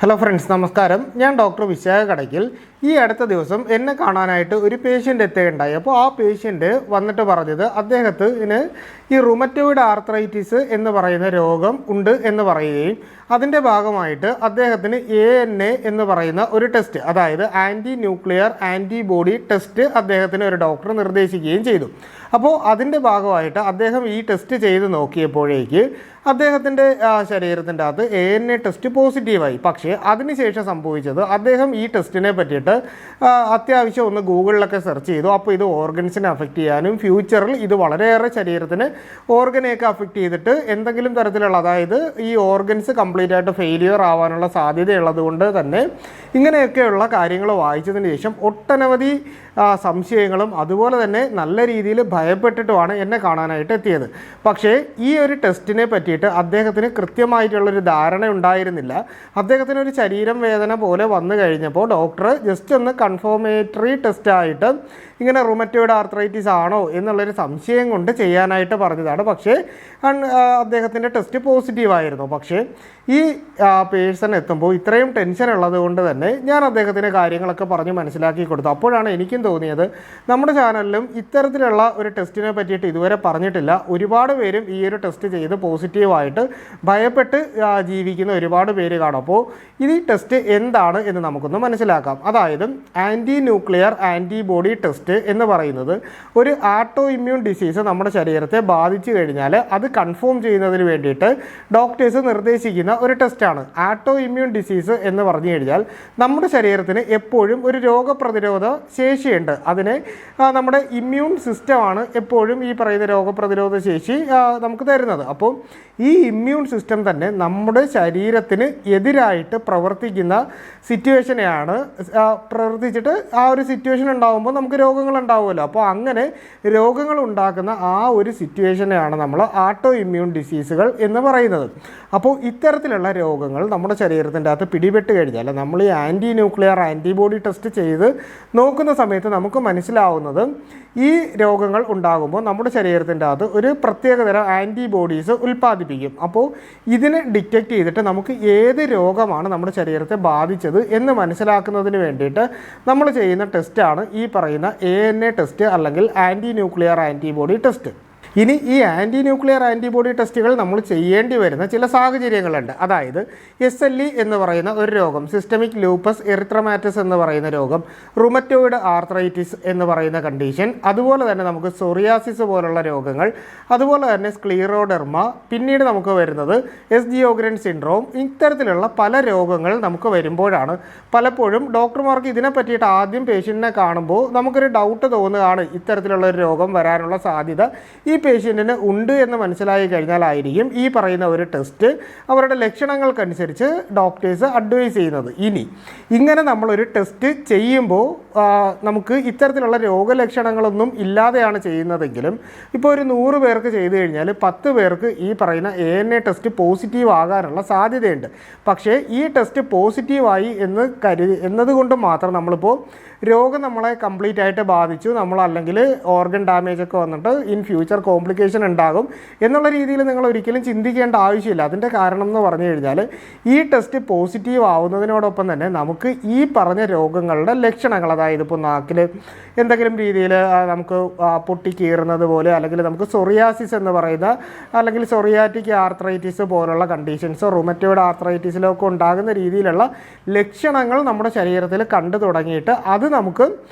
Hello friends, നമസ്കാരം. ഞാൻ doctor Vishakha Kadakkal. ഈ അടുത്ത ദിവസം എന്നെ കാണാനായിട്ട് ഒരു പേഷ്യൻ്റ് എത്തുകയുണ്ടായി. അപ്പോൾ ആ പേഷ്യൻ്റ് വന്നിട്ട് പറഞ്ഞത് അദ്ദേഹത്തിന് ഈ റുമറ്റോയിഡ് ആർത്രൈറ്റിസ് എന്ന് പറയുന്ന രോഗം ഉണ്ട് എന്ന് പറയുകയും അതിൻ്റെ ഭാഗമായിട്ട് അദ്ദേഹത്തിന് ANA എന്ന് പറയുന്ന ഒരു ടെസ്റ്റ്, അതായത് ആൻറ്റി ന്യൂക്ലിയർ ആൻറ്റിബോഡി ടെസ്റ്റ് അദ്ദേഹത്തിന് ഒരു ഡോക്ടർ നിർദ്ദേശിക്കുകയും ചെയ്തു. അപ്പോൾ അതിൻ്റെ ഭാഗമായിട്ട് അദ്ദേഹം ഈ ടെസ്റ്റ് ചെയ്ത് നോക്കിയപ്പോഴേക്ക് അദ്ദേഹത്തിൻ്റെ ശരീരത്തിൻ്റെ അകത്ത് ANA ടെസ്റ്റ് പോസിറ്റീവായി. പക്ഷേ അതിനുശേഷം സംഭവിച്ചത് അദ്ദേഹം ഈ ടെസ്റ്റിനെ പറ്റിയിട്ട് അത്യാവശ്യം ഒന്ന് ഗൂഗിളിലൊക്കെ സെർച്ച് ചെയ്തു. അപ്പോൾ ഇത് ഓർഗൻസിനെ അഫക്റ്റ് ചെയ്യാനും ഫ്യൂച്ചറിൽ ഇത് വളരെയേറെ ശരീരത്തിന് ഓർഗനെയൊക്കെ അഫക്റ്റ് ചെയ്തിട്ട് എന്തെങ്കിലും തരത്തിലുള്ള, അതായത് ഈ ഓർഗൻസ് കംപ്ലീറ്റ് ആയിട്ട് ഫെയിലിയർ ആവാനുള്ള സാധ്യതയുള്ളത് കൊണ്ട് തന്നെ ഇങ്ങനെയൊക്കെയുള്ള കാര്യങ്ങൾ വായിച്ചതിന് ശേഷം ഒട്ടനവധി സംശയങ്ങളും അതുപോലെ തന്നെ നല്ല രീതിയിൽ ഭയപ്പെട്ടിട്ടുമാണ് എന്നെ കാണാനായിട്ട് എത്തിയത്. പക്ഷേ ഈ ഒരു ടെസ്റ്റിനെ പറ്റിയിട്ട് അദ്ദേഹത്തിന് കൃത്യമായിട്ടുള്ളൊരു ധാരണ ഉണ്ടായിരുന്നില്ല. അദ്ദേഹത്തിനൊരു ശരീരം വേദന പോലെ വന്നു കഴിഞ്ഞപ്പോൾ ഡോക്ടർ ജസ്റ്റ് ഒന്ന് കൺഫോമേറ്ററി ടെസ്റ്റായിട്ട് ഇങ്ങനെ റുമറ്റോയിഡ് ആർത്രൈറ്റിസ് ആണോ എന്നുള്ളൊരു സംശയം കൊണ്ട് ചെയ്യാനായിട്ട് പറഞ്ഞതാണ്. പക്ഷേ അദ്ദേഹത്തിൻ്റെ ടെസ്റ്റ് പോസിറ്റീവായിരുന്നു. പക്ഷേ ഈ പേഴ്സൺ എത്തുമ്പോൾ ഇത്രയും ടെൻഷൻ ഉള്ളത് കൊണ്ട് തന്നെ ഞാൻ അദ്ദേഹത്തിന് കാര്യങ്ങളൊക്കെ പറഞ്ഞ് മനസ്സിലാക്കി കൊടുത്തു. അപ്പോഴാണ് എനിക്കും തോന്നിയത് നമ്മുടെ ചാനലിലും ഇത്തരത്തിലുള്ള ഒരു ടെസ്റ്റിനെ പറ്റിയിട്ട് ഇതുവരെ പറഞ്ഞിട്ടില്ല. ഒരുപാട് പേരും ഈ ഒരു ടെസ്റ്റ് ചെയ്ത് പോസിറ്റീവായിട്ട് ഭയപ്പെട്ട് ജീവിക്കുന്ന ഒരുപാട് പേര് കാണും. അപ്പോൾ ഈ ടെസ്റ്റ് എന്താണ് എന്ന് നമുക്കൊന്ന് മനസ്സിലാക്കാം. അതായത് ആൻറ്റി ന്യൂക്ലിയർ ആൻറ്റിബോഡി ടെസ്റ്റ് എന്ന് പറയുന്നത് ഒരു ആട്ടോ ഇമ്മ്യൂൺ ഡിസീസ് നമ്മുടെ ശരീരത്തെ ബാധിച്ചു കഴിഞ്ഞാൽ അത് കൺഫേം ചെയ്യുന്നതിന് വേണ്ടിയിട്ട് ഡോക്ടേഴ്സ് നിർദ്ദേശിക്കുന്ന ഒരു ടെസ്റ്റാണ്. ആട്ടോ ഇമ്മ്യൂൺ ഡിസീസ് എന്ന് പറഞ്ഞു കഴിഞ്ഞാൽ നമ്മുടെ ശരീരത്തിന് എപ്പോഴും ഒരു രോഗപ്രതിരോധ ശേഷിയുണ്ട്. അതിനെ നമ്മുടെ ഇമ്മ്യൂൺ സിസ്റ്റമാണ് എപ്പോഴും ഈ പറയുന്ന രോഗപ്രതിരോധ ശേഷി നമുക്ക് തരുന്നത്. അപ്പോൾ ഈ ഇമ്മ്യൂൺ സിസ്റ്റം തന്നെ നമ്മുടെ ശരീരത്തിന് എതിരായിട്ട് പ്രവർത്തിക്കുന്ന സിറ്റുവേഷനെയാണ് പ്രവർത്തിച്ചിട്ട് ആ ഒരു സിറ്റുവേഷൻ ഉണ്ടാകുമ്പോൾ നമുക്ക് രോഗങ്ങൾ ഉണ്ടാവുമല്ലോ. അപ്പോൾ അങ്ങനെ രോഗങ്ങൾ ഉണ്ടാക്കുന്ന ആ ഒരു സിറ്റുവേഷനെയാണ് നമ്മൾ ആട്ടോ ഇമ്മ്യൂൺ ഡിസീസുകൾ എന്ന് പറയുന്നത്. അപ്പോൾ ഇത്തരത്തിലുള്ള രോഗങ്ങൾ നമ്മുടെ ശരീരത്തിൻ്റെ അകത്ത് പിടിപെട്ട് കഴിഞ്ഞാൽ നമ്മൾ ഈ ആൻറ്റി ന്യൂക്ലിയർ ആൻറ്റിബോഡി ടെസ്റ്റ് ചെയ്ത് നോക്കുന്ന സമയത്ത് നമുക്ക് മനസ്സിലാവുന്നത് ഈ രോഗങ്ങൾ ഉണ്ടാകുമ്പോൾ നമ്മുടെ ശരീരത്തിൻ്റെ അകത്ത് ഒരു പ്രത്യേകതരം ആൻറ്റിബോഡീസ് ഉൽപ്പാദിപ്പിക്കും. അപ്പോൾ ഇതിനെ ഡിറ്റക്റ്റ് ചെയ്തിട്ട് നമുക്ക് ഏത് രോഗമാണ് നമ്മുടെ ശരീരത്തെ ബാധിച്ചത് എന്ന് മനസ്സിലാക്കുന്നതിന് വേണ്ടിയിട്ട് നമ്മൾ ചെയ്യുന്ന ടെസ്റ്റാണ് ഈ പറയുന്ന ANA ടെസ്റ്റ് അല്ലെങ്കിൽ ആൻറ്റി ന്യൂക്ലിയർ ആൻറ്റിബോഡി ടെസ്റ്റ്. ഇനി ഈ ആൻറ്റി ന്യൂക്ലിയർ ആൻറ്റിബോഡി ടെസ്റ്റുകൾ നമ്മൾ ചെയ്യേണ്ടി വരുന്ന ചില സാഹചര്യങ്ങളുണ്ട്. അതായത് SLE എന്ന് പറയുന്ന ഒരു രോഗം, സിസ്റ്റമിക് ലൂപ്പസ് എറിത്രമാറ്റസ് എന്ന് പറയുന്ന രോഗം, റുമറ്റോയിഡ് ആർത്രൈറ്റിസ് എന്ന് പറയുന്ന കണ്ടീഷൻ, അതുപോലെ തന്നെ നമുക്ക് സോറിയാസിസ് പോലുള്ള രോഗങ്ങൾ, അതുപോലെ തന്നെ സ്ക്ലീറോഡെർമ, പിന്നീട് നമുക്ക് വരുന്നത് എസ് സിൻഡ്രോം. ഇത്തരത്തിലുള്ള പല രോഗങ്ങൾ നമുക്ക് വരുമ്പോഴാണ് പലപ്പോഴും ഡോക്ടർമാർക്ക് ഇതിനെ പറ്റിയിട്ട് ആദ്യം പേഷ്യൻറ്റിനെ കാണുമ്പോൾ നമുക്കൊരു ഡൗട്ട് തോന്നുകയാണ് ഇത്തരത്തിലുള്ള ഒരു രോഗം വരാനുള്ള സാധ്യത ഈ പേഷ്യൻറ്റിന് ഉണ്ട് എന്ന് മനസ്സിലായി കഴിഞ്ഞാലായിരിക്കും ഈ പറയുന്ന ഒരു ടെസ്റ്റ് അവരുടെ ലക്ഷണങ്ങൾക്കനുസരിച്ച് ഡോക്ടേഴ്സ് അഡ്വൈസ് ചെയ്യുന്നത്. ഇനി ഇങ്ങനെ നമ്മളൊരു ടെസ്റ്റ് ചെയ്യുമ്പോൾ നമുക്ക് ഇത്തരത്തിലുള്ള രോഗലക്ഷണങ്ങളൊന്നും ഇല്ലാതെയാണ് ചെയ്യുന്നതെങ്കിലും ഇപ്പോൾ ഒരു 100 പേർക്ക് ചെയ്തു കഴിഞ്ഞാൽ 10 പേർക്ക് ഈ പറയുന്ന ANA ടെസ്റ്റ് പോസിറ്റീവ് ആകാനുള്ള സാധ്യതയുണ്ട്. പക്ഷേ ഈ ടെസ്റ്റ് പോസിറ്റീവായി എന്നതുകൊണ്ട് മാത്രം നമ്മളിപ്പോൾ രോഗം നമ്മളെ കംപ്ലീറ്റ് ആയിട്ട് ബാധിച്ചു, നമ്മളല്ലെങ്കിൽ ഓർഗൻ ഡാമേജ് ഒക്കെ വന്നിട്ട് ഇൻ ഫ്യൂച്ചർ കോംപ്ലിക്കേഷൻ ഉണ്ടാകും എന്നുള്ള രീതിയിൽ നിങ്ങൾ ഒരിക്കലും ചിന്തിക്കേണ്ട ആവശ്യമില്ല. അതിൻ്റെ കാരണം എന്ന് പറഞ്ഞു കഴിഞ്ഞാൽ ഈ ടെസ്റ്റ് പോസിറ്റീവ് ആവുന്നതിനോടൊപ്പം തന്നെ നമുക്ക് ഈ പറഞ്ഞ രോഗങ്ങളുടെ ലക്ഷണങ്ങൾ, അതായത് ഇപ്പോൾ നാക്കിൽ എന്തെങ്കിലും രീതിയിൽ നമുക്ക് പൊട്ടിക്കീറുന്നത് പോലെ, അല്ലെങ്കിൽ നമുക്ക് സൊറിയാസിസ് എന്ന് പറയുന്ന അല്ലെങ്കിൽ സൊറിയാറ്റിക് ആർത്രൈറ്റിസ് പോലുള്ള കണ്ടീഷൻസ്, റുമറ്റോയിഡ് ആർത്രൈറ്റിസിലോ ഒക്കെ ഉണ്ടാകുന്ന രീതിയിലുള്ള ലക്ഷണങ്ങൾ നമ്മുടെ ശരീരത്തിൽ കണ്ടു തുടങ്ങിയിട്ട് അത് നമുക്ക്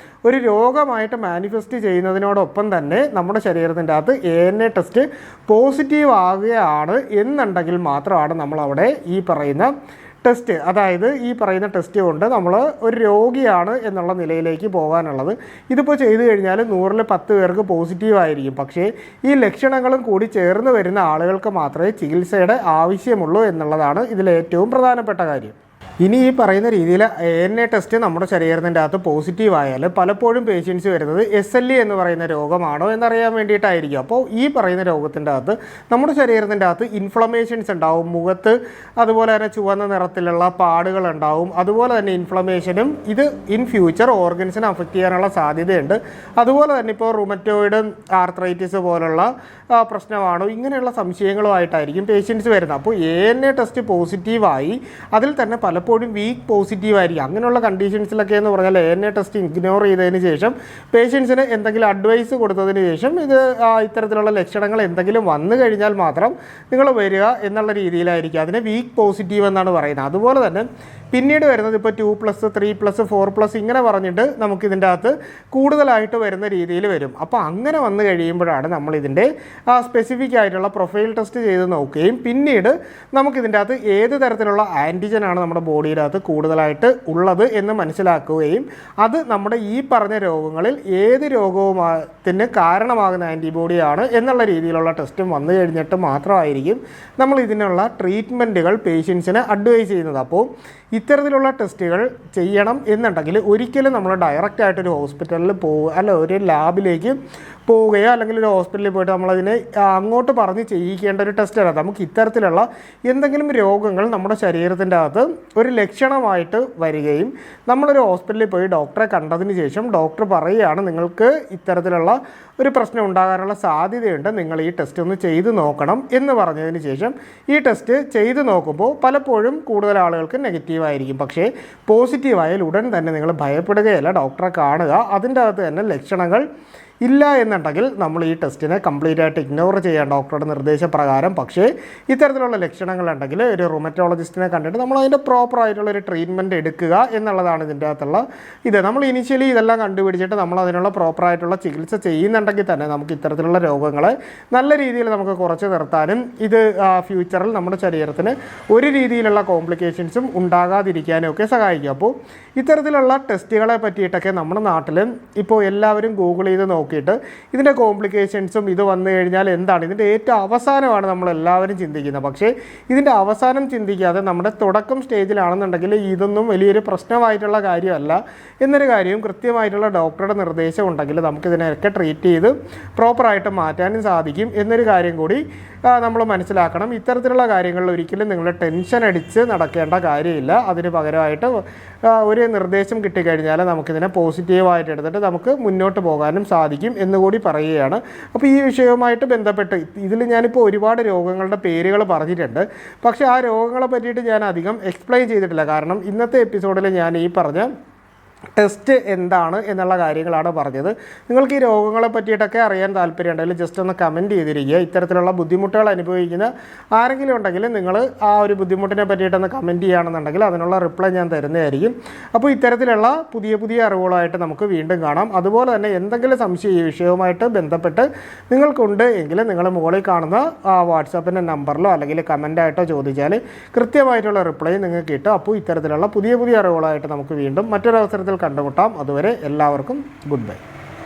ഒരു രോഗമായിട്ട് മാനിഫെസ്റ്റ് ചെയ്യുന്നതിനോടൊപ്പം തന്നെ നമ്മുടെ ശരീരത്തിൻ്റെ അകത്ത് ANA ടെസ്റ്റ് പോസിറ്റീവ് ആകുകയാണ് എന്നുണ്ടെങ്കിൽ മാത്രമാണ് നമ്മളവിടെ ഈ പറയുന്ന ടെസ്റ്റ്, അതായത് ഈ പറയുന്ന ടെസ്റ്റ് കൊണ്ട് നമ്മൾ ഒരു രോഗിയാണ് എന്നുള്ള നിലയിലേക്ക് പോകാനുള്ളത്. ഇതിപ്പോൾ ചെയ്തു കഴിഞ്ഞാൽ 100-ൽ 10 പേർക്ക് പോസിറ്റീവ് ആയിരിക്കും. പക്ഷേ ഈ ലക്ഷണങ്ങളും കൂടി ചേർന്ന് വരുന്ന ആളുകൾക്ക് മാത്രമേ ചികിത്സയുടെ ആവശ്യമുള്ളൂ എന്നുള്ളതാണ് ഇതിലേറ്റവും പ്രധാനപ്പെട്ട കാര്യം. ഇനി ഈ പറയുന്ന രീതിയിൽ ANA ടെസ്റ്റ് നമ്മുടെ ശരീരത്തിൻ്റെ അകത്ത് പോസിറ്റീവ് ആയാൽ പലപ്പോഴും പേഷ്യൻസ് വരുന്നത് SLE എന്ന് പറയുന്ന രോഗമാണോ എന്നറിയാൻ വേണ്ടിയിട്ടായിരിക്കും. അപ്പോൾ ഈ പറയുന്ന രോഗത്തിൻ്റെ അകത്ത് നമ്മുടെ ശരീരത്തിൻ്റെ അകത്ത് ഇൻഫ്ലമേഷൻസ് ഉണ്ടാവും, മുഖത്ത് അതുപോലെ തന്നെ ചുവന്ന നിറത്തിലുള്ള പാടുകൾ ഉണ്ടാവും. അതുപോലെ തന്നെ ഇൻഫ്ലമേഷനും ഇത് ഇൻ ഫ്യൂച്ചർ ഓർഗൻസിനെ അഫക്റ്റ് ചെയ്യാനുള്ള സാധ്യതയുണ്ട്. അതുപോലെ തന്നെ ഇപ്പോൾ റുമറ്റോയിഡ് ആർത്രൈറ്റിസ് പോലുള്ള പ്രശ്നമാണോ, ഇങ്ങനെയുള്ള സംശയങ്ങളുമായിട്ടായിരിക്കും പേഷ്യൻസ് വരുന്നത്. അപ്പോൾ ANA ടെസ്റ്റ് പോസിറ്റീവായി അതിൽ തന്നെ പല പലപ്പോഴും വീക്ക് പോസിറ്റീവ് ആയിരിക്കും. അങ്ങനെയുള്ള കണ്ടീഷൻസിലൊക്കെ എന്ന് പറഞ്ഞാൽ ANA ടെസ്റ്റ് ഇഗ്നോർ ചെയ്തതിന് ശേഷം പേഷ്യൻസിന് എന്തെങ്കിലും അഡ്വൈസ് കൊടുത്തതിന് ശേഷം ഇത് ഇത്തരത്തിലുള്ള ലക്ഷണങ്ങൾ എന്തെങ്കിലും വന്നു കഴിഞ്ഞാൽ മാത്രം നിങ്ങൾ വരിക എന്നുള്ള രീതിയിലായിരിക്കും. അതിനെ വീക്ക് പോസിറ്റീവ് എന്നാണ് പറയുന്നത്. അതുപോലെ തന്നെ പിന്നീട് വരുന്നത് ഇപ്പോൾ 2+, 3+, 4+ ഇങ്ങനെ പറഞ്ഞിട്ട് നമുക്കിതിൻ്റെ അകത്ത് കൂടുതലായിട്ട് വരുന്ന രീതിയിൽ വരും. അപ്പോൾ അങ്ങനെ വന്നു കഴിയുമ്പോഴാണ് നമ്മളിതിൻ്റെ സ്പെസിഫിക് ആയിട്ടുള്ള പ്രൊഫൈൽ ടെസ്റ്റ് ചെയ്ത് നോക്കുകയും പിന്നീട് നമുക്കിതിൻ്റെ അകത്ത് ഏത് തരത്തിലുള്ള ആൻറ്റിജനാണ് നമ്മുടെ ബോഡിയിനകത്ത് കൂടുതലായിട്ട് ഉള്ളത് എന്ന് മനസ്സിലാക്കുകയും അത് നമ്മുടെ ഈ പറഞ്ഞ രോഗങ്ങളിൽ ഏത് രോഗവുമാത്തിന് കാരണമാകുന്ന ആൻറ്റിബോഡിയാണ് എന്നുള്ള രീതിയിലുള്ള ടെസ്റ്റും വന്നു കഴിഞ്ഞിട്ട് മാത്രമായിരിക്കും നമ്മൾ ഇതിനുള്ള ട്രീറ്റ്മെൻറ്റുകൾ പേഷ്യൻസിന് അഡ്വൈസ് ചെയ്യുന്നത്. അപ്പോൾ ഇത്തരത്തിലുള്ള ടെസ്റ്റുകൾ ചെയ്യണം എന്നുണ്ടെങ്കിൽ ഒരിക്കലും നമ്മൾ ഡയറക്റ്റായിട്ടൊരു ഹോസ്പിറ്റലിൽ അല്ല ഒരു ലാബിലേക്ക് പോവുകയോ അല്ലെങ്കിൽ ഒരു ഹോസ്പിറ്റലിൽ പോയിട്ട് നമ്മളതിനെ അങ്ങോട്ട് പറഞ്ഞ് ചെയ്യിക്കേണ്ട ഒരു ടെസ്റ്റല്ല. നമുക്ക് ഇത്തരത്തിലുള്ള എന്തെങ്കിലും രോഗങ്ങൾ നമ്മുടെ ശരീരത്തിൻ്റെ അകത്ത് ഒരു ലക്ഷണമായിട്ട് വരികയും നമ്മളൊരു ഹോസ്പിറ്റലിൽ പോയി ഡോക്ടറെ കണ്ടതിന് ശേഷം ഡോക്ടർ പറയുകയാണ് നിങ്ങൾക്ക് ഇത്തരത്തിലുള്ള ഒരു പ്രശ്നം ഉണ്ടാകാനുള്ള സാധ്യതയുണ്ട്, നിങ്ങൾ ഈ ടെസ്റ്റ് ഒന്ന് ചെയ്ത് നോക്കണം എന്ന് പറഞ്ഞതിന് ശേഷം ഈ ടെസ്റ്റ് ചെയ്ത് നോക്കുമ്പോൾ പലപ്പോഴും കൂടുതൽ ആളുകൾക്ക് നെഗറ്റീവായിരിക്കും. പക്ഷേ പോസിറ്റീവായാൽ ഉടൻ തന്നെ നിങ്ങൾ ഭയപ്പെടുകയല്ല, ഡോക്ടറെ കാണുക. അതിൻ്റെ അകത്ത് തന്നെ ലക്ഷണങ്ങൾ ഇല്ല എന്നുണ്ടെങ്കിൽ നമ്മൾ ഈ ടെസ്റ്റിനെ കംപ്ലീറ്റ് ആയിട്ട് ഇഗ്നോർ ചെയ്യാം ഡോക്ടറുടെ നിർദ്ദേശപ്രകാരം. പക്ഷേ ഇത്തരത്തിലുള്ള ലക്ഷണങ്ങളുണ്ടെങ്കിൽ ഒരു റുമറ്റോളജിസ്റ്റിനെ കണ്ടിട്ട് നമ്മൾ അതിൻ്റെ പ്രോപ്പറായിട്ടുള്ളൊരു ട്രീറ്റ്മെൻറ്റ് എടുക്കുക എന്നുള്ളതാണ് ഇതിൻ്റെ അകത്തുള്ള ഇത്. നമ്മൾ ഇനിഷ്യലി ഇതെല്ലാം കണ്ടുപിടിച്ചിട്ട് നമ്മൾ അതിനുള്ള പ്രോപ്പറായിട്ടുള്ള ചികിത്സ ചെയ്യുന്നുണ്ടെങ്കിൽ തന്നെ നമുക്ക് ഇത്തരത്തിലുള്ള രോഗങ്ങളെ നല്ല രീതിയിൽ നമുക്ക് കുറച്ച് നിർത്താനും ഇത് ഫ്യൂച്ചറിൽ നമ്മുടെ ശരീരത്തിന് ഒരു രീതിയിലുള്ള കോംപ്ലിക്കേഷൻസും ഉണ്ടാകാതിരിക്കാനും ഒക്കെ സഹായിക്കും. അപ്പോൾ ഇത്തരത്തിലുള്ള ടെസ്റ്റുകളെ പറ്റിയിട്ടൊക്കെ നമ്മുടെ നാട്ടിൽ ഇപ്പോൾ എല്ലാവരും ഗൂഗിൾ ചെയ്ത് നോക്കിയിട്ട് ഇതിൻ്റെ കോംപ്ലിക്കേഷൻസും ഇത് വന്നു കഴിഞ്ഞാൽ എന്താണ് ഇതിൻ്റെ ഏറ്റവും അവസാനമാണ് നമ്മളെല്ലാവരും ചിന്തിക്കുന്നത്. പക്ഷേ ഇതിൻ്റെ അവസാനം ചിന്തിക്കാതെ നമ്മുടെ തുടക്കം സ്റ്റേജിലാണെന്നുണ്ടെങ്കിൽ ഇതൊന്നും വലിയൊരു പ്രശ്നമായിട്ടുള്ള കാര്യമല്ല എന്നൊരു കാര്യവും കൃത്യമായിട്ടുള്ള ഡോക്ടറുടെ നിർദ്ദേശം ഉണ്ടെങ്കിൽ നമുക്കിതിനെയൊക്കെ ട്രീറ്റ് ചെയ്ത് പ്രോപ്പറായിട്ട് മാറ്റാനും സാധിക്കും എന്നൊരു കാര്യം കൂടി നമ്മൾ മനസ്സിലാക്കണം. ഇത്തരത്തിലുള്ള കാര്യങ്ങളിൽ ഒരിക്കലും നിങ്ങൾ ടെൻഷൻ അടിച്ച് നടക്കേണ്ട കാര്യമില്ല. അതിന് പകരമായിട്ട് ഒരു നിർദ്ദേശം കിട്ടിക്കഴിഞ്ഞാൽ നമുക്കിതിനെ പോസിറ്റീവായിട്ട് എടുത്തിട്ട് നമുക്ക് മുന്നോട്ട് പോകാനും സാധിക്കും എന്നുകൂടി പറയുകയാണ്. അപ്പോൾ ഈ വിഷയവുമായിട്ട് ബന്ധപ്പെട്ട് ഇതിൽ ഞാനിപ്പോൾ ഒരുപാട് രോഗങ്ങളുടെ പേരുകൾ പറഞ്ഞിട്ടുണ്ട്. പക്ഷേ ആ രോഗങ്ങളെ പറ്റിയിട്ട് ഞാൻ അധികം എക്സ്പ്ലെയിൻ ചെയ്തിട്ടില്ല. കാരണം ഇന്നത്തെ എപ്പിസോഡിൽ ഞാൻ ഈ പറഞ്ഞ ടെസ്റ്റ് എന്താണ് എന്നുള്ള കാര്യങ്ങളാണ് പറഞ്ഞത്. നിങ്ങൾക്ക് ഈ രോഗങ്ങളെ പറ്റിയിട്ടൊക്കെ അറിയാൻ താല്പര്യമുണ്ടെങ്കിൽ ജസ്റ്റ് ഒന്ന് കമൻറ്റ് ചെയ്തിരിക്കുക. ഇത്തരത്തിലുള്ള ബുദ്ധിമുട്ടുകൾ അനുഭവിക്കുന്ന ആരെങ്കിലും ഉണ്ടെങ്കിൽ നിങ്ങൾ ആ ഒരു ബുദ്ധിമുട്ടിനെ പറ്റിയിട്ടൊന്ന് കമൻറ്റ് ചെയ്യുകയാണെന്നുണ്ടെങ്കിൽ അതിനുള്ള റിപ്ലൈ ഞാൻ തരുന്നതായിരിക്കും. അപ്പോൾ ഇത്തരത്തിലുള്ള പുതിയ പുതിയ അറിവുകളായിട്ട് നമുക്ക് വീണ്ടും കാണാം. അതുപോലെ തന്നെ എന്തെങ്കിലും സംശയം ഈ വിഷയവുമായിട്ട് ബന്ധപ്പെട്ട് നിങ്ങൾക്കുണ്ട് എങ്കിൽ നിങ്ങൾ മുകളിൽ കാണുന്ന വാട്സാപ്പിൻ്റെ നമ്പറിലോ അല്ലെങ്കിൽ കമൻറ്റായിട്ടോ ചോദിച്ചാൽ കൃത്യമായിട്ടുള്ള റിപ്ലൈ നിങ്ങൾക്ക് കിട്ടും. അപ്പോൾ ഇത്തരത്തിലുള്ള പുതിയ പുതിയ അറിവുകളായിട്ട് നമുക്ക് വീണ്ടും മറ്റൊരവസരത്തിൽ കണ്ടുമുട്ടാം. അതുവരെ എല്ലാവർക്കും ഗുഡ് ബൈ.